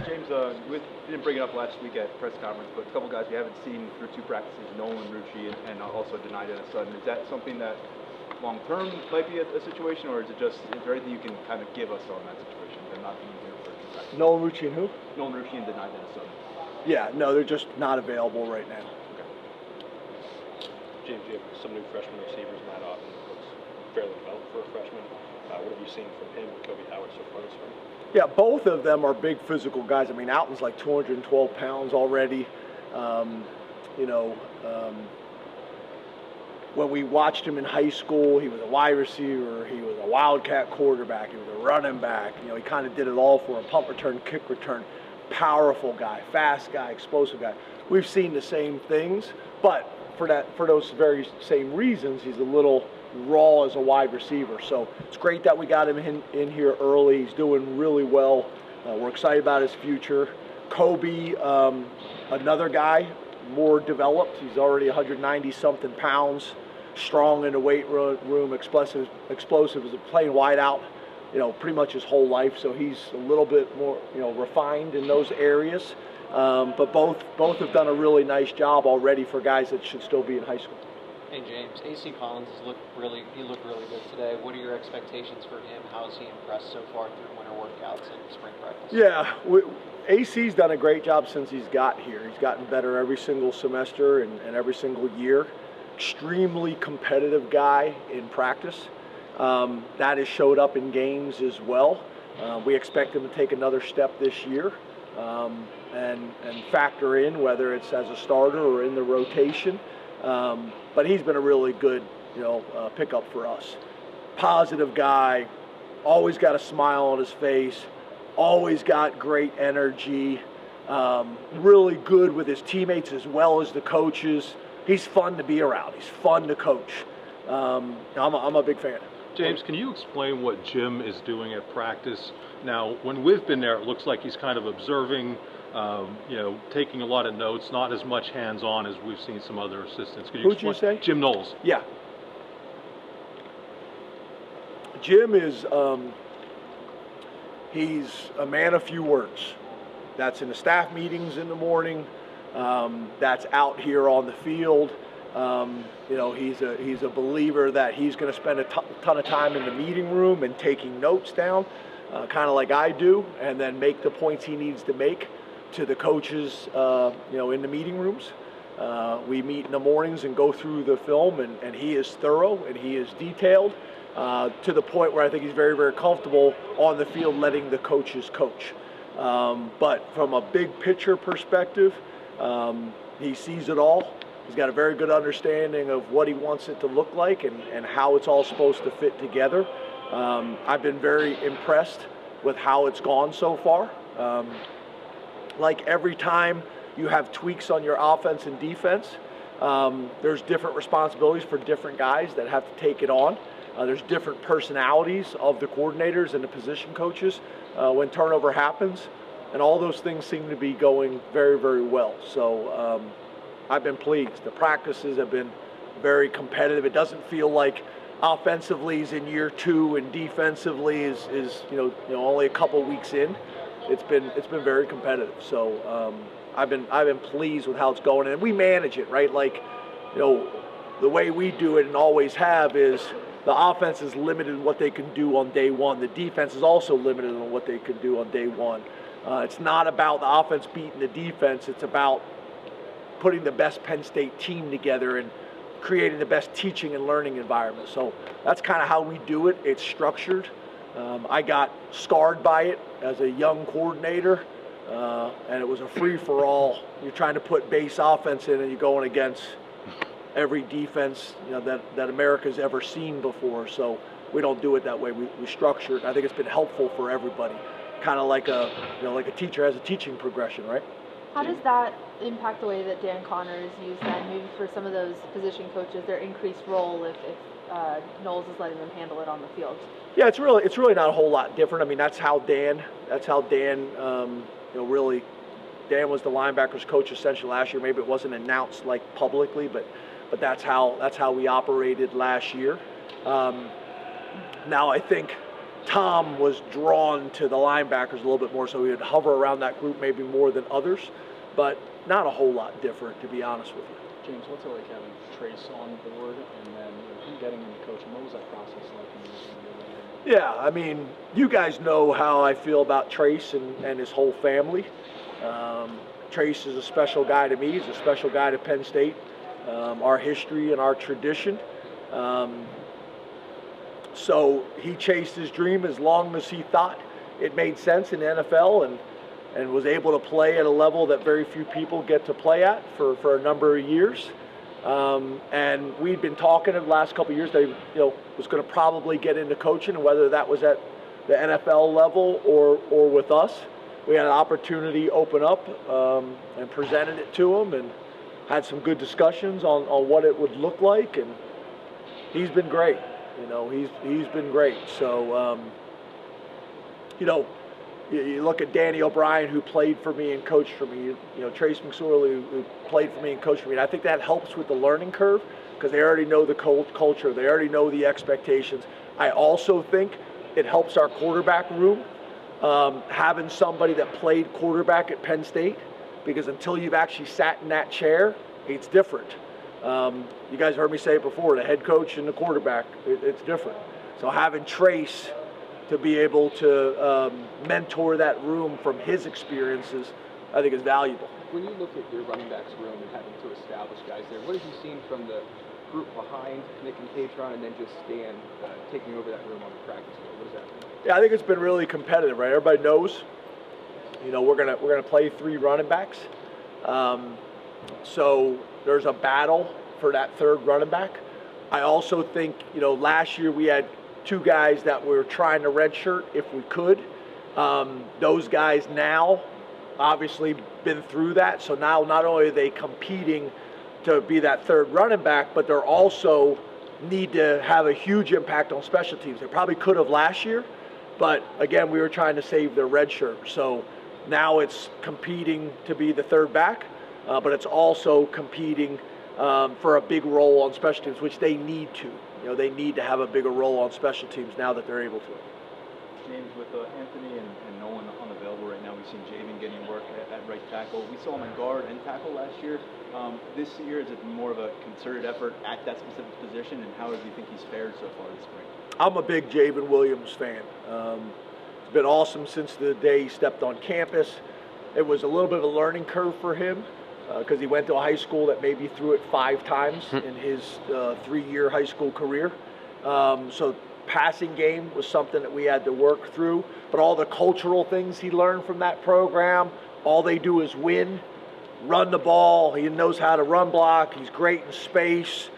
James, we didn't bring it up last week at press conference, but a couple guys we haven't seen through 2 practices, Nolan, Rucci, and also Dani, Dennis-Sutton. Is that something that long-term might be a situation, or is there anything you can kind of give us on that situation? They're not being here for 2 practices. Nolan, Rucci, and who? Nolan, Rucci, and Dani, Dennis-Sutton. Yeah, no, they're just not available right now. Okay. James, you have some new freshman receivers. Matt Otten looks fairly developed for a freshman. What have you seen from him with Kobe Howard so far this spring? Yeah, both of them are big physical guys. I mean, Alton's like 212 pounds already. When we watched him in high school, he was a wide receiver, he was a wildcat quarterback, he was a running back. He kind of did it all for him. Punt return, kick return, powerful guy, fast guy, explosive guy. We've seen the same things, but for those very same reasons, he's a little raw as a wide receiver. So it's great that we got him in here early. He's doing really well. We're excited about his future. Kobe, another guy, more developed. He's already 190-something pounds, strong in the weight room, explosive as a playing wide out, pretty much his whole life. So he's a little bit more, refined in those areas. But both have done a really nice job already for guys that should still be in high school. Hey James, AC Collins looked really good today. What are your expectations for him? How has he impressed so far through winter workouts and spring practice? Yeah, AC's done a great job since he's got here. He's gotten better every single semester and every single year. Extremely competitive guy in practice. That has showed up in games as well. We expect him to take another step this year and factor in whether it's as a starter or in the rotation. But he's been a really good, pickup for us. Positive guy, always got a smile on his face, always got great energy, really good with his teammates as well as the coaches. He's fun to be around. He's fun to coach. I'm a big fan. James, can you explain what Jim is doing at practice? Now, when we've been there, it looks like he's kind of observing, taking a lot of notes, not as much hands-on as we've seen some other assistants. Who'd you say? Jim Knowles. Yeah. Jim is, he's a man of few words. That's in the staff meetings in the morning. That's out here on the field. He's a believer that he's going to spend a ton of time in the meeting room and taking notes down, kind of like I do, and then make the points he needs to make to the coaches, in the meeting rooms. We meet in the mornings and go through the film, and he is thorough and he is detailed to the point where I think he's very, very comfortable on the field letting the coaches coach. But from a big picture perspective, he sees it all. He's got a very good understanding of what he wants it to look like and how it's all supposed to fit together. I've been very impressed with how it's gone so far. Like every time you have tweaks on your offense and defense, there's different responsibilities for different guys that have to take it on. There's different personalities of the coordinators and the position coaches when turnover happens, and all those things seem to be going very, very well. So I've been pleased. The practices have been very competitive. It doesn't feel like offensively is in year 2 and defensively is only a couple weeks in. It's been very competitive. So I've been pleased with how it's going, and we manage it right. Like the way we do it and always have is the offense is limited in what they can do on day one. The defense is also limited on what they can do on day one. It's not about the offense beating the defense. It's about putting the best Penn State team together and creating the best teaching and learning environment. So that's kind of how we do it. It's structured. I got scarred by it as a young coordinator, and it was a free-for-all. You're trying to put base offense in, and you're going against every defense that America's ever seen before. So we don't do it that way. We structure it. I think it's been helpful for everybody. Kind of like a teacher has a teaching progression, right? How does that impact the way that Dan Connor is used then? Maybe for some of those position coaches, their increased role if Knowles is letting them handle it on the field? Yeah, it's really not a whole lot different. I mean, that's how Dan really, Dan was the linebackers coach essentially last year. Maybe it wasn't announced like publicly, but that's how we operated last year. Now I think Tom was drawn to the linebackers a little bit more, so he would hover around that group maybe more than others, but not a whole lot different, to be honest with you. James, what's it like having Trace on board and then him getting into coaching? What was that process like in your Yeah, I mean, you guys know how I feel about Trace and his whole family. Trace is a special guy to me. He's a special guy to Penn State, our history and our tradition. So he chased his dream as long as he thought it made sense in the NFL and was able to play at a level that very few people get to play at for a number of years. And we'd been talking in the last couple of years that he was going to probably get into coaching, and whether that was at the NFL level or with us. We had an opportunity open up and presented it to him and had some good discussions on what it would look like, and he's been great. He's been great. So, you look at Danny O'Brien, who played for me and coached for me. Trace McSorley, who played for me and coached for me. And I think that helps with the learning curve because they already know the culture. They already know the expectations. I also think it helps our quarterback room having somebody that played quarterback at Penn State, because until you've actually sat in that chair, it's different. You guys heard me say it before, the head coach and the quarterback, it's different. So having Trace to be able to mentor that room from his experiences, I think is valuable. When you look at your running backs room and having to establish guys there, what have you seen from the group behind Nick and Katron and then just Stan taking over that room on the practice field? What does that mean? Yeah, I think it's been really competitive, right? Everybody knows, we're gonna play 3 running backs. So there's a battle for that third running back. I also think, last year we had 2 guys that were trying to redshirt if we could. Those guys now obviously been through that, so now not only are they competing to be that third running back, but they're also need to have a huge impact on special teams. They probably could have last year, but again, we were trying to save their red shirt. So now it's competing to be the third back, but it's also competing for a big role on special teams, which they need to. They need to have a bigger role on special teams now that they're able to. James, with Anthony and Nolan unavailable right now, we've seen Jven getting work at right tackle. We saw him in guard and tackle last year. This year, is it more of a concerted effort at that specific position, and how do you think he's fared so far this spring? I'm a big Jven Williams fan. It's been awesome since the day he stepped on campus. It was a little bit of a learning curve for him because he went to a high school that maybe threw it 5 times in his 3-year high school career. So passing game was something that we had to work through, but all the cultural things he learned from that program, all they do is win, run the ball. He knows how to run block. He's great in space.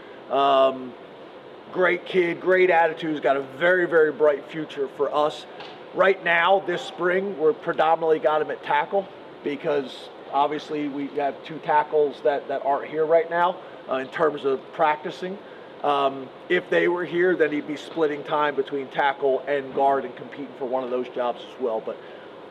Great kid, great attitude. He's got a very, very bright future for us. Right now, this spring, we're predominantly got him at tackle because obviously we have 2 tackles that aren't here right now in terms of practicing. If they were here, then he'd be splitting time between tackle and guard and competing for one of those jobs as well. But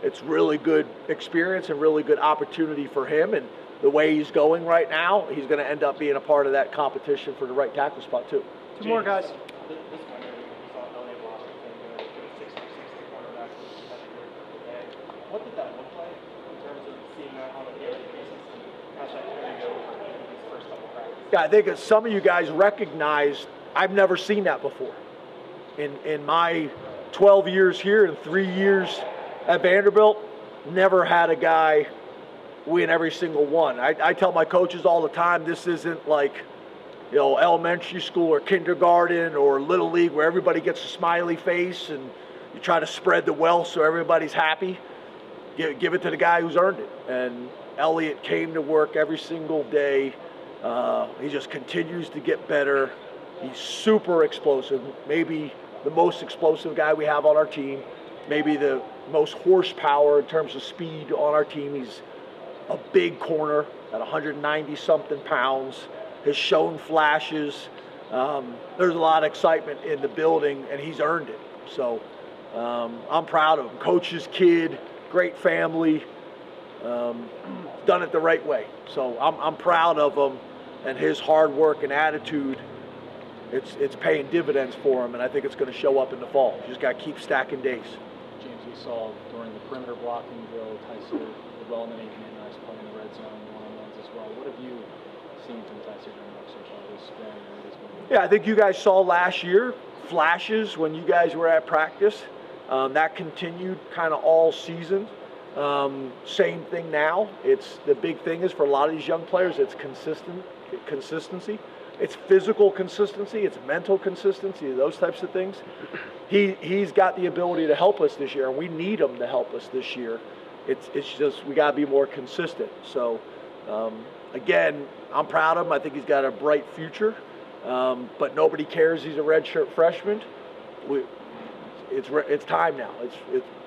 it's really good experience and really good opportunity for him. And the way he's going right now, he's going to end up being a part of that competition for the right tackle spot too. 2 more guys. This winter, we saw Elliott Washington go to 60-60 cornerback today. What did that look like in terms of seeing that on a daily basis and how's that carrying over these first couple practices? Yeah, I think as some of you guys recognize, I've never seen that before. In my 12 years here and 3 years at Vanderbilt, never had a guy win every single one. I tell my coaches all the time, this isn't like elementary school or kindergarten or little league where everybody gets a smiley face and you try to spread the wealth so everybody's happy. Give it to the guy who's earned it. And Elliott came to work every single day. He just continues to get better. He's super explosive, maybe the most explosive guy we have on our team, maybe the most horsepower in terms of speed on our team. He's a big corner at 190-something pounds. Has shown flashes. There's a lot of excitement in the building, and he's earned it. So I'm proud of him. Coach's kid, great family, done it the right way. So I'm proud of him and his hard work and attitude. it's paying dividends for him, and I think it's going to show up in the fall. You just got to keep stacking days. James, we saw during the perimeter blocking drill, Tyseer did well in the making and nice play in the red zone, one-on-ones as well. What have you seen from Tyseer Denmark so far this spring and this movie? Yeah, I think you guys saw last year flashes when you guys were at practice. That continued kind of all season. Same thing now. It's the big thing is for a lot of these young players, it's consistency. It's physical consistency. It's mental consistency. Those types of things. He's got the ability to help us this year, and we need him to help us this year. It's just we got to be more consistent. So again, I'm proud of him. I think he's got a bright future. But nobody cares. He's a redshirt freshman. It's time now.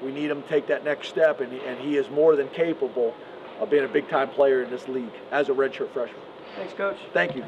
We need him to take that next step, and he is more than capable of being a big-time player in this league as a redshirt freshman. Thanks, Coach. Thank you.